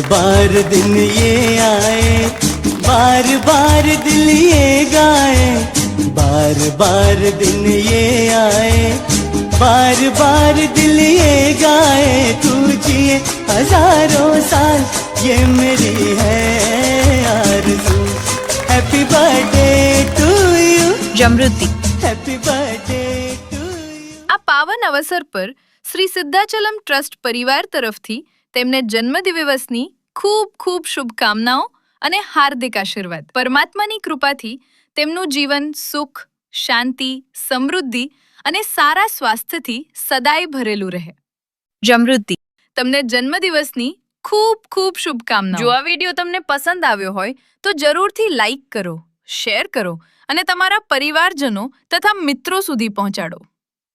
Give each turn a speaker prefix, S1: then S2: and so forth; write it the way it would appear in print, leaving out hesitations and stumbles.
S1: बार दिन ये आए, बार बार दिल ये गाए, बार बार दिन ये आए, बार बार दिल ये गाए, तू जिए हजारों साल ये मेरी है आरज़ू। हैप्पी बर्थडे टू यू
S2: જમૃતિ।
S1: Happy birthday to you.
S2: આ પાવન અવસર પર શ્રી સિદ્ધાચલમ ટ્રસ્ટ પરિવાર તરફથી તેમને જન્મદિવસની ખૂબ ખૂબ શુભકામનાઓ અને હાર્દિક આશીર્વાદ। પરમાત્માની કૃપાથી તેમનું જીવન સુખ, શાંતિ, સમૃદ્ધિ અને સારા સ્વાસ્થ્યથી સદાય ભરેલું રહે। જમૃતિ, તમને જન્મદિવસની ખૂબ ખૂબ શુભકામનાઓ। જો આ વિડીયો તમને પસંદ આવ્યો હોય તો જરૂરથી લાઈક કરો, શેર કરો અને તમારા પરિવારજનો તથા મિત્રો સુધી પહોંચાડો।